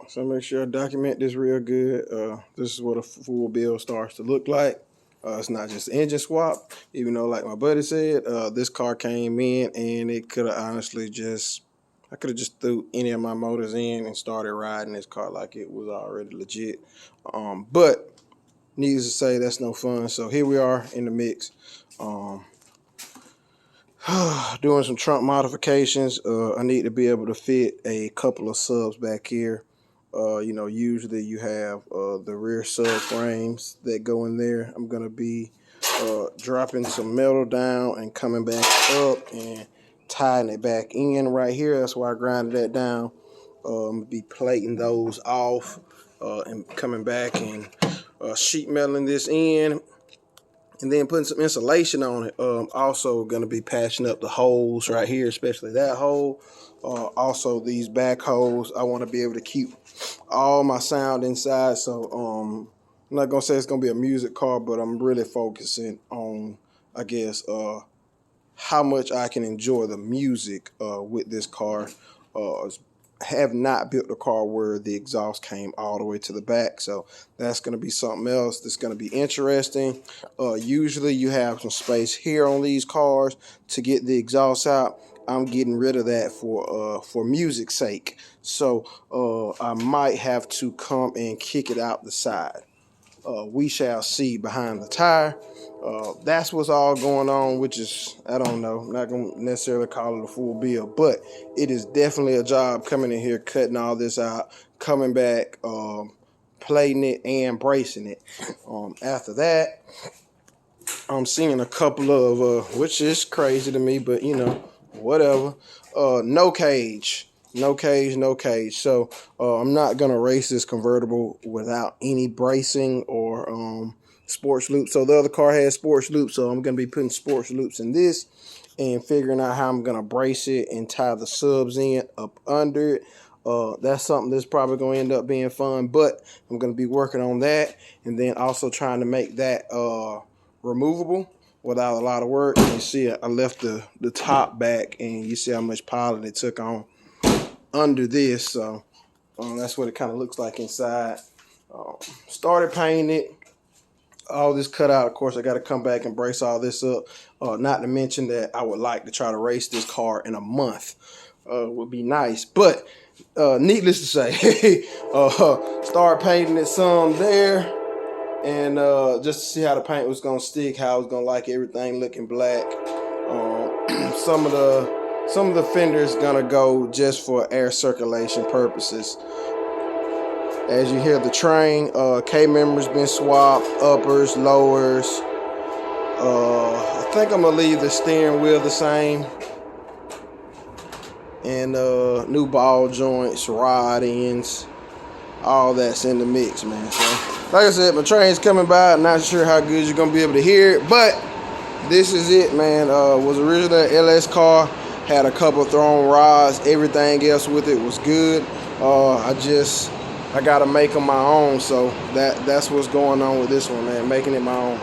So make sure I document this real good. This is what a full build starts to look like. It's not just engine swap, even though, like my buddy said, this car came in and it could have honestly I could have just threw any of my motors in and started riding this car like it was already legit. But needless to say, that's no fun. So here we are in the mix. Doing some trunk modifications. I need to be able to fit a couple of subs back here. Usually you have the rear subframes that go in there. I'm going to be dropping some metal down and coming back up and tying it back in right here. That's why I grinded that down. I'm going to be plating those off and coming back and sheet metaling this in. And then putting some insulation on it. Also going to be patching up the holes right here, especially that hole. Also these back holes. I want to be able to keep all my sound inside. So I'm not going to say it's going to be a music car, but I'm really focusing on, I guess, how much I can enjoy the music with this car. Have not built a car where the exhaust came all the way to the back, so that's going to be something else that's going to be interesting. Usually you have some space here on these cars to get the exhaust out. I'm getting rid of that for music's sake, so I might have to come and kick it out the side. We shall see behind the tire. That's what's all going on, which is, I don't know, I'm not going to necessarily call it a full build, but it is definitely a job coming in here, cutting all this out, coming back, plating it and bracing it. After that, I'm seeing a couple of, which is crazy to me, but whatever, no cage. No cage. So I'm not going to race this convertible without any bracing or sports loops. So the other car has sports loops, so I'm going to be putting sports loops in this and figuring out how I'm going to brace it and tie the subs in up under it. That's something that's probably going to end up being fun, but I'm going to be working on that and then also trying to make that removable without a lot of work. You see I left the top back, and you see how much piling it took on under this, so that's what it kind of looks like inside. Started painting it, all this cut out. Of course, I got to come back and brace all this up. Not to mention that I would like to try to race this car in a month. Would be nice, but needless to say, start painting it some there, and just to see how the paint was gonna stick, how I was gonna like everything looking black. Some of the fenders gonna go just for air circulation purposes. As you hear the train, K-members been swapped, uppers, lowers. I think I'm gonna leave the steering wheel the same. And new ball joints, rod ends, all that's in the mix, man. So, like I said, my train's coming by. I'm not sure how good you're gonna be able to hear it, but this is it, man. Was originally an LS car. Had a couple thrown rods. Everything else with it was good. I gotta make them my own. So that's what's going on with this one, man. Making it my own.